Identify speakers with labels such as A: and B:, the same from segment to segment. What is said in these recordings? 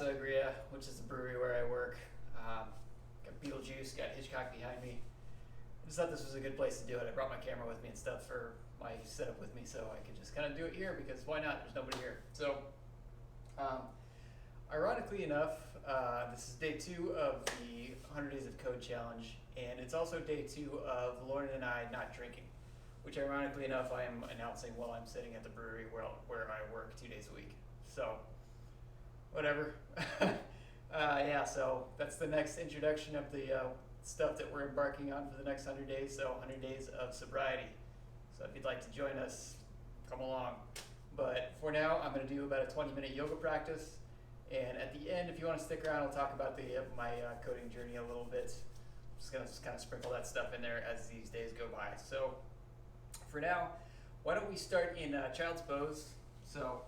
A: Casa Agria, which is the brewery where I work. Got Beetlejuice, got Hitchcock behind me. I just thought this was a good place to do it. I brought my camera with me and stuff for my setup with me, so I could just kind of do it here because why not? There's nobody here. So, um, ironically enough, this is day 2 of the 100 Days of Code Challenge, and it's also day 2 of Lauren and I not drinking, which ironically enough I am announcing while I'm sitting at the brewery where I work 2 days a week. So, whatever. Yeah, so that's the next introduction of the stuff that we're embarking on for the next 100 days, so 100 days of sobriety. So if you'd like to join us, come along. But for now, I'm going to do about a 20-minute yoga practice. And at the end, if you want to stick around, I'll talk about my coding journey a little bit. I'm just going to kind of sprinkle that stuff in there as these days go by. So for now, why don't we start in child's pose. So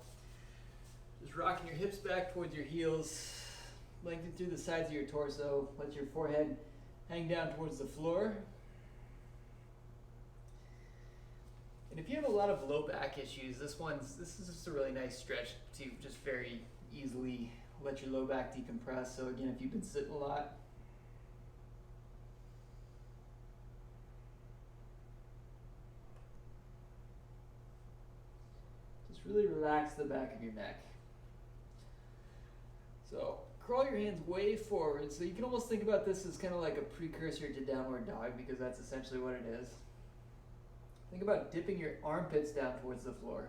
A: just rocking your hips back towards your heels, lengthen through the sides of your torso, let your forehead hang down towards the floor. And if you have a lot of low back issues, this is just a really nice stretch to just very easily let your low back decompress. So again, if you've been sitting a lot, just really relax the back of your neck. So crawl your hands way forward. So you can almost think about this as kind of like a precursor to downward dog because that's essentially what it is. Think about dipping your armpits down towards the floor.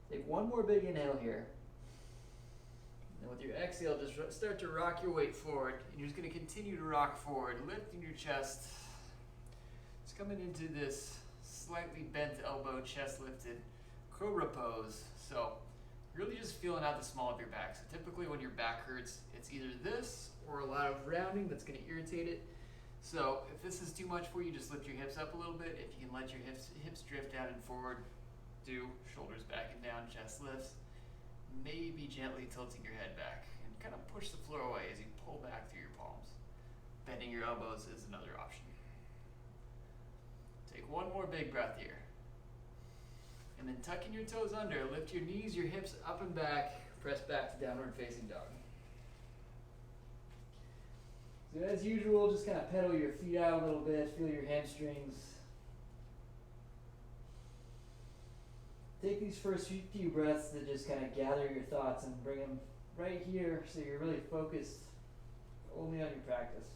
A: Take one more big inhale here. And with your exhale, just start to rock your weight forward. And you're just going to continue to rock forward, lifting your chest. Just coming into this slightly bent elbow, chest lifted, cobra pose. So really just feeling out the small of your back. So typically when your back hurts, it's either this or a lot of rounding that's going to irritate it. So if this is too much for you, just lift your hips up a little bit. If you can let your hips drift down and forward, do shoulders back and down, chest lifts. Maybe gently tilting your head back and kind of push the floor away as you pull back through your palms. Bending your elbows is another option. Take one more big breath here. And then tucking your toes under, lift your knees, your hips up and back, press back to downward facing dog. So as usual, just kind of pedal your feet out a little bit, feel your hamstrings. Take these first few breaths to just kind of gather your thoughts and bring them right here so you're really focused only on your practice.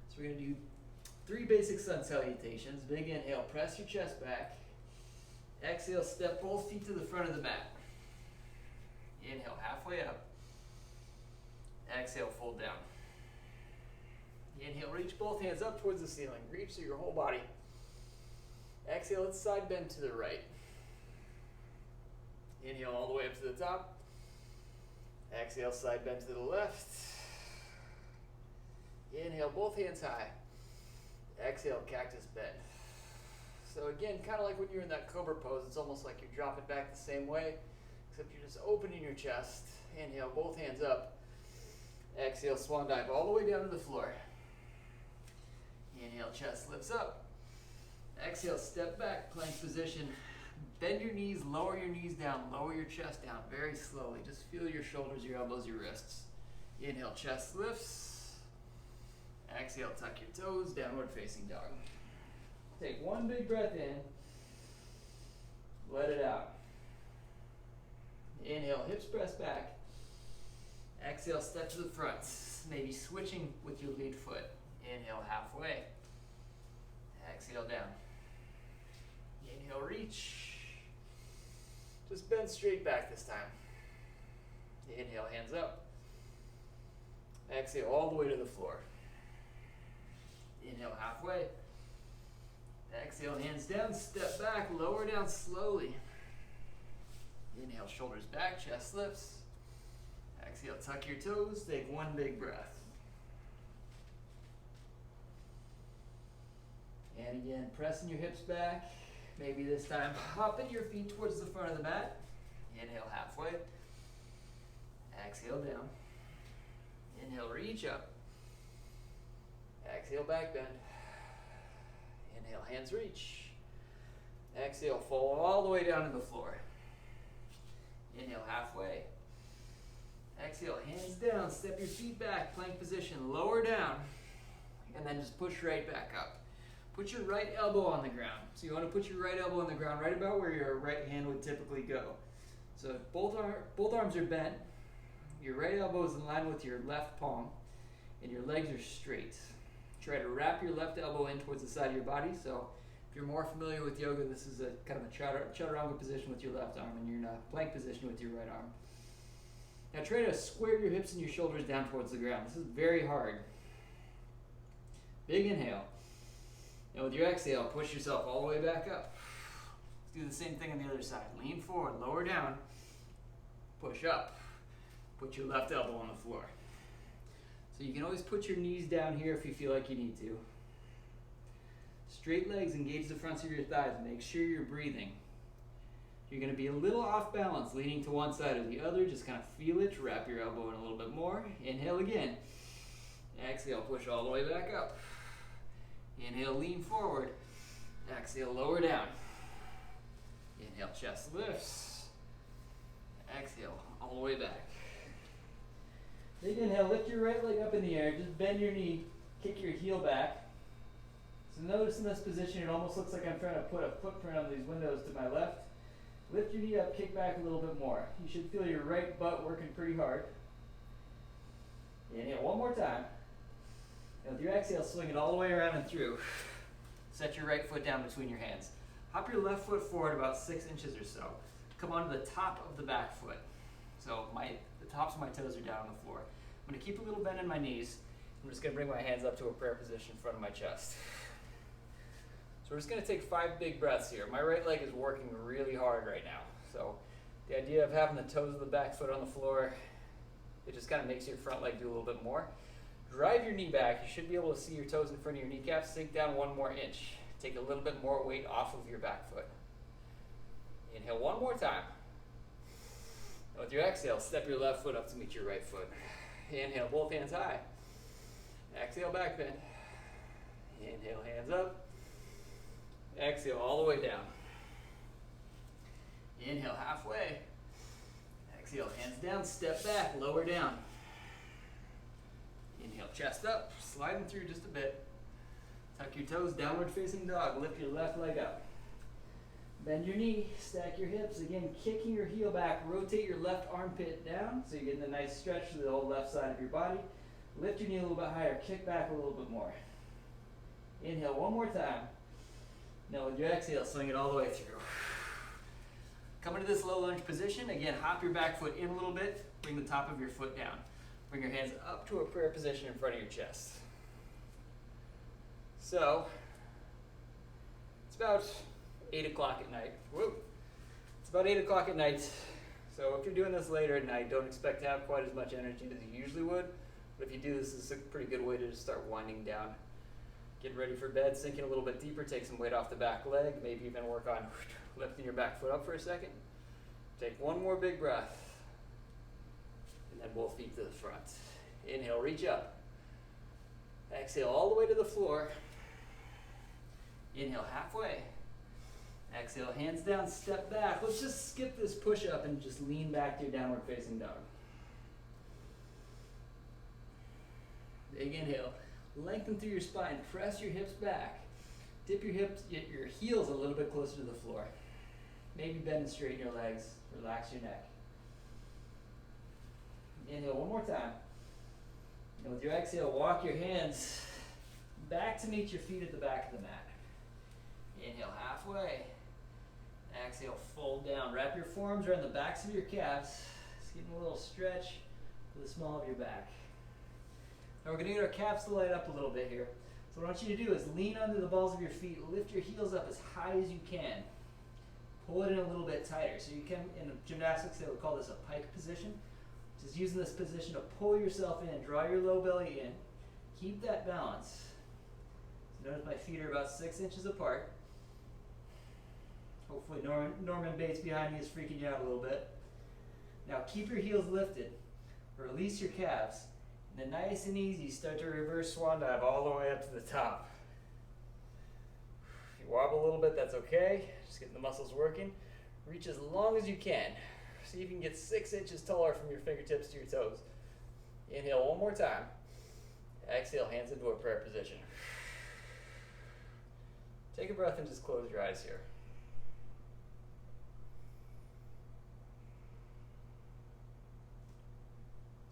A: So we're going to do 3 basic sun salutations. Big inhale, press your chest back. Exhale, step both feet to the front of the mat. Inhale, halfway up. Exhale, fold down. Inhale, reach both hands up towards the ceiling. Reach through your whole body. Exhale, let's side bend to the right. Inhale all the way up to the top. Exhale, side bend to the left. Inhale, both hands high. Exhale, cactus bend. So again, kind of like when you're in that cobra pose, it's almost like you're dropping back the same way, except you're just opening your chest. Inhale, both hands up. Exhale, swan dive all the way down to the floor. Inhale, chest lifts up. Exhale, step back, plank position. Bend your knees, lower your knees down, lower your chest down very slowly. Just feel your shoulders, your elbows, your wrists. Inhale, chest lifts. Exhale, tuck your toes, downward facing dog. Take one big breath in. Let it out. Inhale, hips press back. Exhale, step to the front. Maybe switching with your lead foot. Inhale, halfway. Exhale, down. Inhale, reach. Just bend straight back this time. Inhale, hands up. Exhale, all the way to the floor. Inhale, halfway. Exhale, hands down, step back, lower down slowly. Inhale, shoulders back, chest lifts. Exhale, tuck your toes, take one big breath. And again, pressing your hips back. Maybe this time, hopping your feet towards the front of the mat. Inhale, halfway. Exhale, down. Inhale, reach up. Exhale, back bend. Inhale, hands reach. Exhale, fold all the way down to the floor. Inhale, halfway. Exhale, hands down, step your feet back, plank position, lower down, and then just push right back up. Put your right elbow on the ground. So you want to put your right elbow on the ground right about where your right hand would typically go. So if both arms are bent, your right elbow is in line with your left palm, and your legs are straight. Try to wrap your left elbow in towards the side of your body. So if you're more familiar with yoga, this is a kind of a chaturanga position with your left arm, and you're in a plank position with your right arm. Now try to square your hips and your shoulders down towards the ground. This is very hard. Big inhale. And with your exhale, push yourself all the way back up. Let's do the same thing on the other side. Lean forward, lower down, push up. Put your left elbow on the floor. So you can always put your knees down here if you feel like you need to. Straight legs, engage the fronts of your thighs. Make sure you're breathing. You're going to be a little off balance, leaning to one side or the other. Just kind of feel it. Wrap your elbow in a little bit more. Inhale again. Exhale, push all the way back up. Inhale, lean forward. Exhale, lower down. Inhale, chest lifts. Exhale, all the way back. Big inhale, lift your right leg up in the air. Just bend your knee, kick your heel back. So notice in this position, it almost looks like I'm trying to put a footprint on these windows to my left. Lift your knee up, kick back a little bit more. You should feel your right butt working pretty hard. Inhale one more time. And with your exhale, swing it all the way around and through. Set your right foot down between your hands. Hop your left foot forward about 6 inches or so. Come onto the top of the back foot. So the tops of my toes are down on the floor. I'm going to keep a little bend in my knees. I'm just going to bring my hands up to a prayer position in front of my chest. So we're just going to take 5 big breaths here. My right leg is working really hard right now. So the idea of having the toes of the back foot on the floor, it just kind of makes your front leg do a little bit more. Drive your knee back. You should be able to see your toes in front of your kneecaps. Sink down 1 more inch. Take a little bit more weight off of your back foot. Inhale one more time. And with your exhale, step your left foot up to meet your right foot. Inhale, both hands high. Exhale, back bend. Inhale, hands up. Exhale, all the way down. Inhale, halfway. Exhale, hands down, step back, lower down. Inhale, chest up, sliding through just a bit. Tuck your toes, downward facing dog. Lift your left leg up. Bend your knee, stack your hips. Again, kicking your heel back. Rotate your left armpit down so you're getting a nice stretch to the whole left side of your body. Lift your knee a little bit higher. Kick back a little bit more. Inhale one more time. Now with your exhale, swing it all the way through. Come into this low lunge position. Again, hop your back foot in a little bit. Bring the top of your foot down. Bring your hands up to a prayer position in front of your chest. So, it's about 8 o'clock at night. Whoa. It's about 8 o'clock at night. So if you're doing this later at night, don't expect to have quite as much energy as you usually would. But if you do, this is a pretty good way to just start winding down. Get ready for bed, sink in a little bit deeper, take some weight off the back leg, maybe even work on lifting your back foot up for a second. Take 1 more big breath. And then both feet to the front. Inhale, reach up. Exhale all the way to the floor. Inhale, halfway. Exhale, hands down, step back. Let's just skip this push up and just lean back to your downward facing dog. Big inhale. Lengthen through your spine. Press your hips back. Dip your hips, get your heels a little bit closer to the floor. Maybe bend and straighten your legs. Relax your neck. Inhale one more time. And with your exhale, walk your hands back to meet your feet at the back of the mat. Inhale halfway. Exhale, fold down. Wrap your forearms around the backs of your calves. Just getting a little stretch to the small of your back. Now we're going to get our calves to light up a little bit here. So what I want you to do is lean onto the balls of your feet. Lift your heels up as high as you can. Pull it in a little bit tighter. So you can, in gymnastics, they would call this a pike position. Just using this position to pull yourself in. Draw your low belly in. Keep that balance. So notice my feet are about 6 inches apart. Hopefully Norman Bates behind me is freaking you out a little bit. Now keep your heels lifted. Release your calves. And then nice and easy, start to reverse swan dive all the way up to the top. you wobble a little bit, that's okay. Just getting the muscles working. Reach as long as you can. See if you can get 6 inches taller from your fingertips to your toes. Inhale one more time. Exhale, hands into a prayer position. Take a breath and just close your eyes here.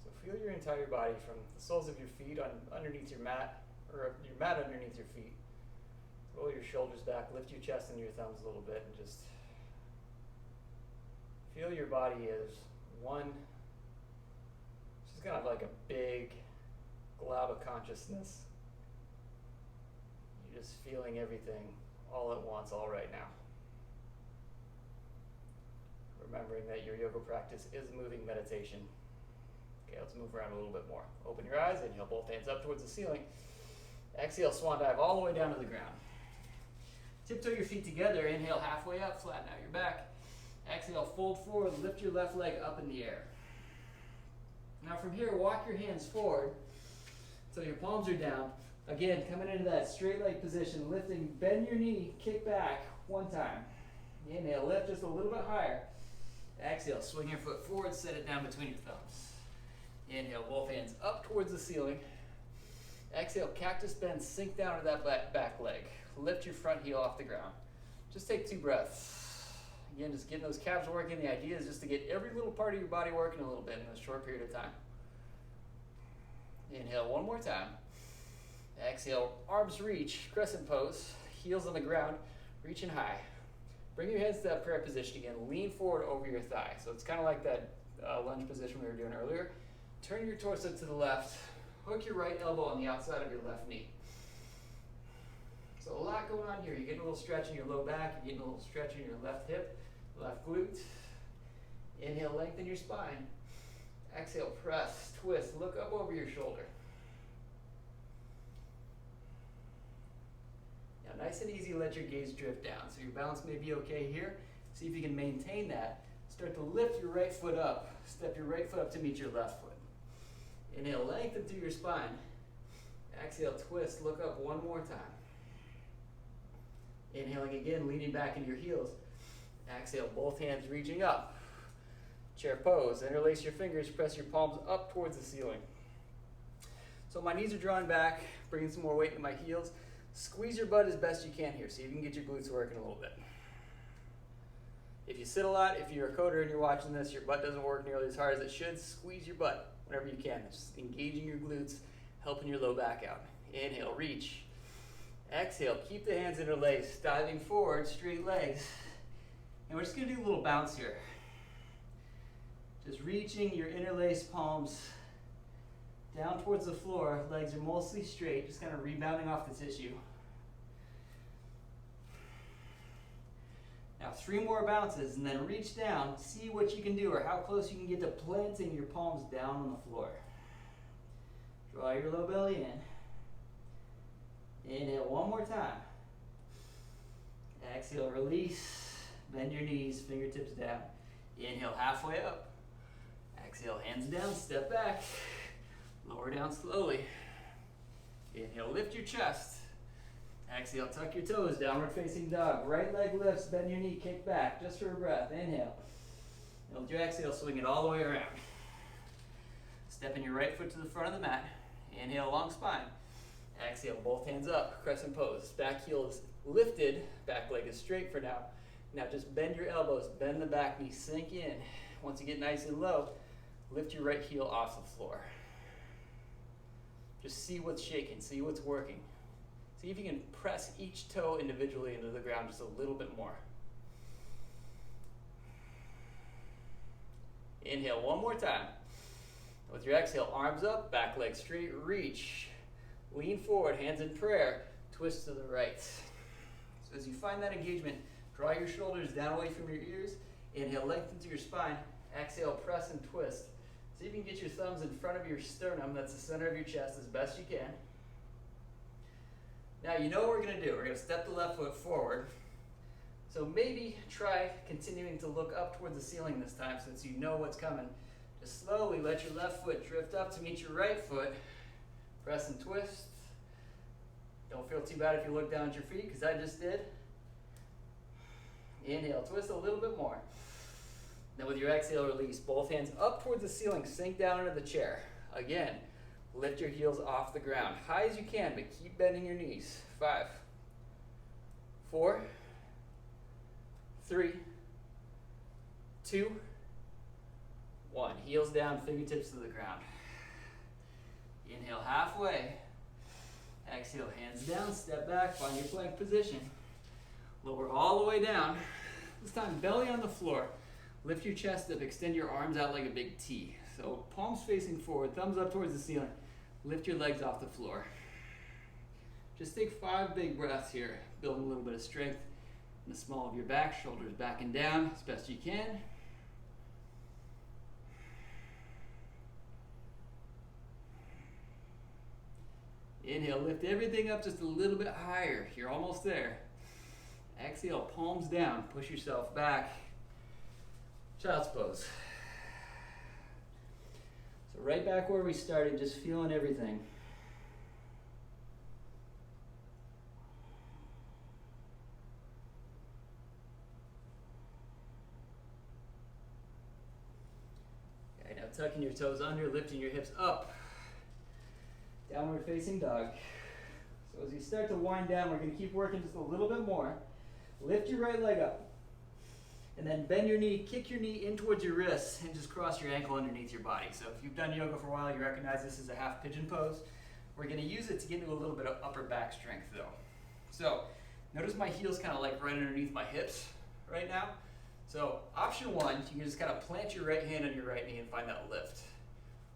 A: So feel your entire body from the soles of your feet underneath your mat, or your mat underneath your feet. Roll your shoulders back, lift your chest and your thumbs a little bit, and just feel your body as one, just kind of like a big glob of consciousness. You're just feeling everything all at once, all right now. Remembering that your yoga practice is a moving meditation. Okay, let's move around a little bit more. Open your eyes, inhale both hands up towards the ceiling. Exhale, swan dive all the way down to the ground. Tiptoe your feet together, inhale halfway up, flatten out your back. Exhale, fold forward, lift your left leg up in the air. Now from here, walk your hands forward so your palms are down. Again, coming into that straight leg position, lifting, bend your knee, kick back one time. Inhale, lift just a little bit higher. Exhale, swing your foot forward, set it down between your thumbs. Inhale, both hands up towards the ceiling. Exhale, cactus bend, sink down to that back leg. Lift your front heel off the ground. Just take 2 breaths. Again, just getting those calves working. The idea is just to get every little part of your body working a little bit in a short period of time. Inhale one more time. Exhale, arms reach, crescent pose, heels on the ground, reaching high. Bring your hands to that prayer position again. Lean forward over your thigh. So it's kind of like that lunge position we were doing earlier. Turn your torso to the left. Hook your right elbow on the outside of your left knee. So a lot going on here. You're getting a little stretch in your low back. You're getting a little stretch in your left hip, left glute. Inhale, lengthen your spine. Exhale, press, twist, look up over your shoulder. Now nice and easy, let your gaze drift down. So your balance may be okay here. See if you can maintain that. Start to lift your right foot up. Step your right foot up to meet your left foot. Inhale, lengthen through your spine. Exhale, twist, look up one more time. Inhaling again, leaning back into your heels. Exhale, both hands reaching up. Chair pose, interlace your fingers, press your palms up towards the ceiling. So my knees are drawn back, bringing some more weight into my heels. Squeeze your butt as best you can here, see if you can get your glutes working a little bit. If you sit a lot, if you're a coder and you're watching this, your butt doesn't work nearly as hard as it should, squeeze your butt whenever you can. Just engaging your glutes, helping your low back out. Inhale, reach. Exhale, keep the hands interlaced, diving forward, straight legs. And we're just gonna do a little bounce here. Just reaching your interlaced palms down towards the floor. Legs are mostly straight, just kind of rebounding off the tissue. Now 3 more bounces and then reach down, see what you can do or how close you can get to planting your palms down on the floor. Draw your low belly in. Inhale one more time. Exhale, release, bend your knees, fingertips down. Inhale, halfway up. Exhale, hands down, step back. Lower down slowly. Inhale, lift your chest. Exhale, tuck your toes, downward facing dog. Right leg lifts, bend your knee, kick back, just for a breath. Inhale. And with your exhale, swing it all the way around. Stepping your right foot to the front of the mat. Inhale, long spine. Exhale, both hands up, crescent pose. Back heel is lifted, back leg is straight for now. Now just bend your elbows, bend the back knee, sink in. Once you get nice and low, lift your right heel off the floor. Just see what's shaking, see what's working. See if you can press each toe individually into the ground just a little bit more. Inhale one more time. With your exhale, arms up, back leg straight, reach. Lean forward, hands in prayer, twist to the right. So as you find that engagement, draw your shoulders down away from your ears. Inhale, lengthen through your spine. Exhale, press and twist. See if you can get your thumbs in front of your sternum, that's the center of your chest, as best you can. Now you know what we're going to do. We're going to step the left foot forward. So maybe try continuing to look up towards the ceiling this time since you know what's coming. Just slowly let your left foot drift up to meet your right foot. Press and twist. Don't feel too bad if you look down at your feet, because I just did. Inhale, twist a little bit more. Then with your exhale, release. Both hands up towards the ceiling, sink down into the chair. Again, lift your heels off the ground. High as you can, but keep bending your knees. 5, 4, 3, 2, 1. Heels down, fingertips to the ground. Inhale halfway. Exhale, hands down, step back, find your plank position. Lower all the way down. This time, belly on the floor. Lift your chest up, extend your arms out like a big T. So palms facing forward, thumbs up towards the ceiling. Lift your legs off the floor. Just take 5 big breaths here. Build a little bit of strength in the small of your back, shoulders back and down as best you can. Inhale, lift everything up just a little bit higher. You're almost there. Exhale, palms down, push yourself back. Child's pose. So right back where we started, just feeling everything. Okay, now tucking your toes under, lifting your hips up. Downward facing dog. So as you start to wind down, we're going to keep working just a little bit more. Lift your right leg up. And then bend your knee, kick your knee in towards your wrists, and just cross your ankle underneath your body. So if you've done yoga for a while, you recognize this is a half pigeon pose. We're going to use it to get into a little bit of upper back strength though. So notice my heels kind of like right underneath my hips right now. So option 1, you can just kind of plant your right hand on your right knee and find that lift.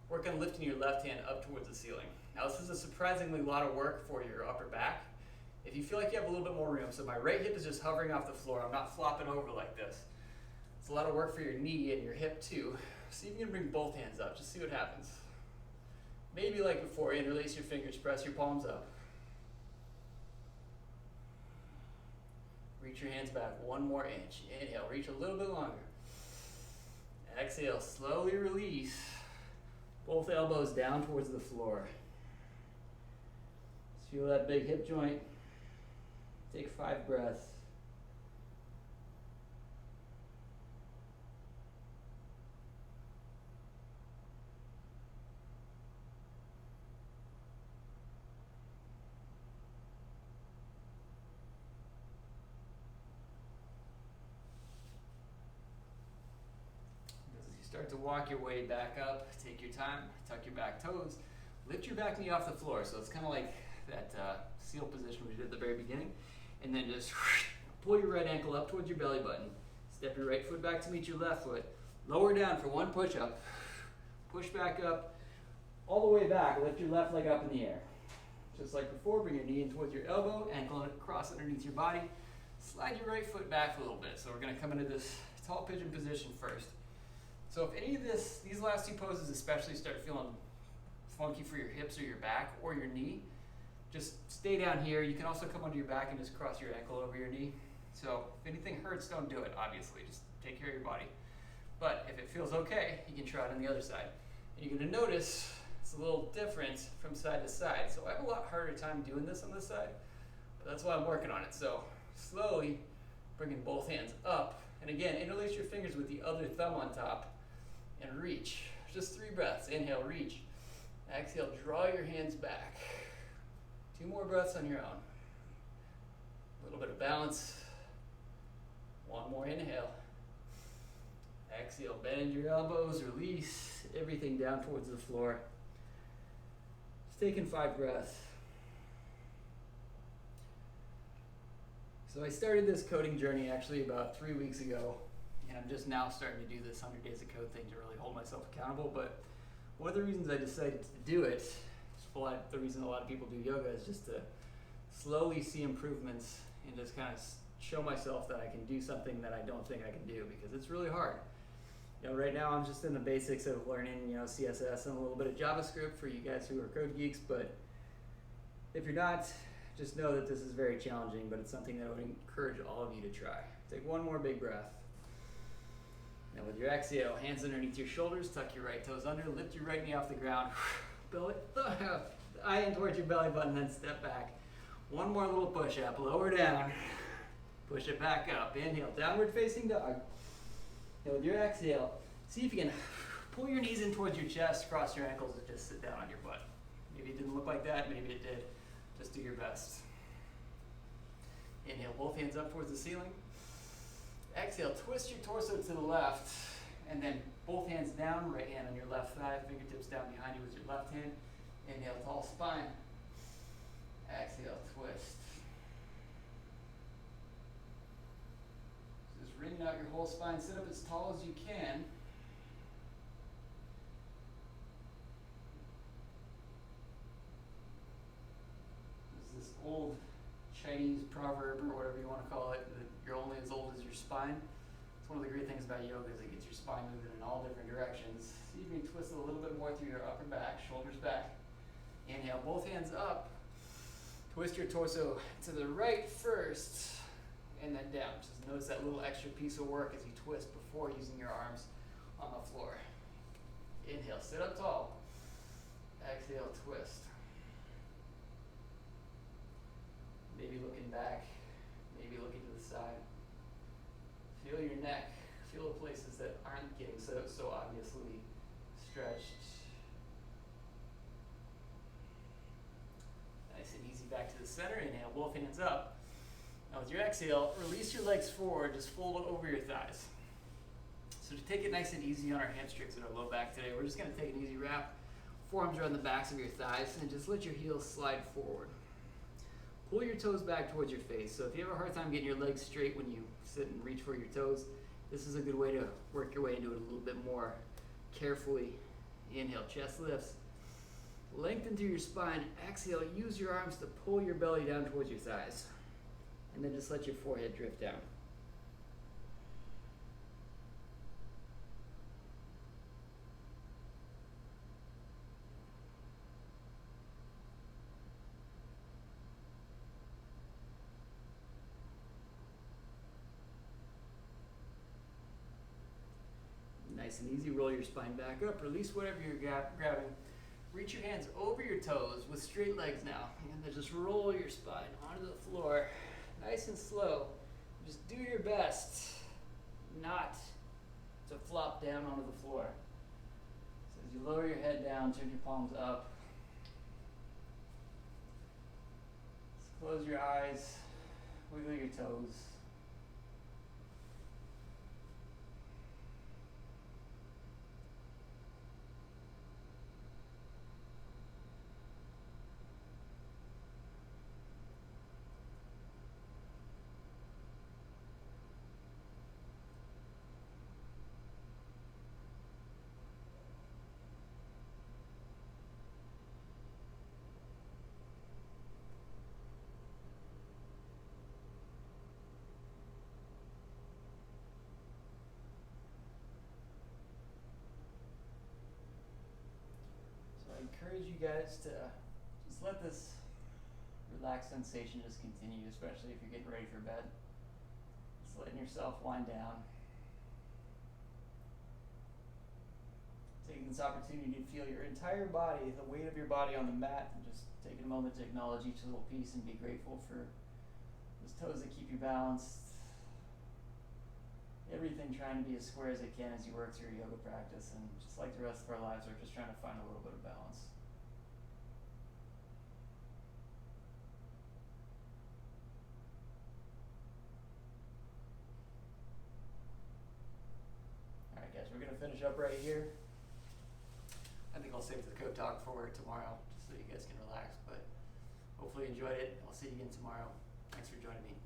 A: Work on lifting your left hand up towards the ceiling. Now this is a surprisingly lot of work for your upper back. If you feel like you have a little bit more room, so my right hip is just hovering off the floor, I'm not flopping over like this. It's a lot of work for your knee and your hip too. See if you can bring both hands up, just see what happens. Maybe like before, interlace your fingers, press your palms up. Reach your hands back 1 more inch. Inhale, reach a little bit longer. Exhale, slowly release. Both elbows down towards the floor. Just feel that big hip joint. Take 5 breaths. As you start to walk your way back up, take your time, tuck your back toes, lift your back knee off the floor. So it's kind of like that seal position we did at the very beginning. And then just pull your right ankle up towards your belly button. Step your right foot back to meet your left foot. Lower down for 1 push-up. Push back up, all the way back. Lift your left leg up in the air. Just like before, bring your knee in towards your elbow, ankle across underneath your body. Slide your right foot back a little bit. So we're going to come into this tall pigeon position first. So if any of these last 2 poses especially start feeling funky for your hips or your back or your knee, just stay down here. You can also come onto your back and just cross your ankle over your knee. So if anything hurts, don't do it, obviously. Just take care of your body. But if it feels okay, you can try it on the other side. And you're going to notice it's a little different from side to side. So I have a lot harder time doing this on this side, but that's why I'm working on it. So slowly bringing both hands up. And again, interlace your fingers with the other thumb on top and reach. Just 3 breaths. Inhale, reach. Exhale, draw your hands back. 2 more breaths on your own. A little bit of balance. 1 more inhale. Exhale, bend your elbows, release everything down towards the floor. Just taking 5 breaths. So I started this coding journey actually about 3 weeks ago, and I'm just now starting to do this 100 Days of Code thing to really hold myself accountable. But one of the reasons I decided to do it, the reason a lot of people do yoga, is just to slowly see improvements and just kind of show myself that I can do something that I don't think I can do, because it's really hard. Right now I'm just in the basics of learning, CSS and a little bit of JavaScript for you guys who are code geeks, but if you're not, just know that this is very challenging, but it's something that I would encourage all of you to try. Take 1 more big breath. Now with your exhale, hands underneath your shoulders, tuck your right toes under, lift your right knee off the ground, belly, eye in towards your belly button, then step back. 1 more little push-up, lower down, Push it back up. Inhale, downward facing dog. Now with your exhale, see if you can pull your knees in towards your chest, cross your ankles, and just sit down on your butt. Maybe it didn't look like that, maybe it did. Just do your best. Inhale, both hands up towards the ceiling. Exhale, twist your torso to the left, and then both hands down, right hand on your left thigh, fingertips down behind you with your left hand. Inhale, tall spine. Exhale, twist. Just wringing out your whole spine. Sit up as tall as you can. There's this old Chinese proverb, or whatever you want to call it, that you're only as old as your spine. It's one of the great things about yoga is it gets your spine moving in all different directions. See if you can twist it a little bit more through your upper back, shoulders back. Inhale, both hands up. Twist your torso to the right first, and then down. Just notice that little extra piece of work as you twist before using your arms on the floor. Inhale, sit up tall. Exhale, twist. Maybe looking back, maybe looking to the side. Feel your neck, feel the places that aren't getting so obviously stretched. Nice and easy back to the center. Inhale, both hands up. Now with your exhale, release your legs forward, just fold over your thighs. So to take it nice and easy on our hamstrings and our low back today, we're just gonna take an easy wrap. Forearms are on the backs of your thighs, and just let your heels slide forward. Pull your toes back towards your face. So if you have a hard time getting your legs straight when you sit and reach for your toes, this is a good way to work your way into it a little bit more carefully. Inhale, chest lifts. Lengthen through your spine. Exhale, use your arms to pull your belly down towards your thighs. And then just let your forehead drift down. Nice and easy, roll your spine back up, release whatever you're grabbing. Reach your hands over your toes with straight legs now, and then just roll your spine onto the floor, nice and slow. Just do your best not to flop down onto the floor. So as you lower your head down, turn your palms up. Just close your eyes, wiggle your toes. I encourage you guys to just let this relaxed sensation just continue, especially if you're getting ready for bed. Just letting yourself wind down. Taking this opportunity to feel your entire body, the weight of your body on the mat, and just taking a moment to acknowledge each little piece and be grateful for those toes that keep you balanced. Everything trying to be as square as it can as you work through your yoga practice, and just like the rest of our lives, we're just trying to find a little bit of balance. Alright guys, we're going to finish up right here. I think I'll save the code talk for tomorrow, just so you guys can relax, but hopefully you enjoyed it. I'll see you again tomorrow. Thanks for joining me.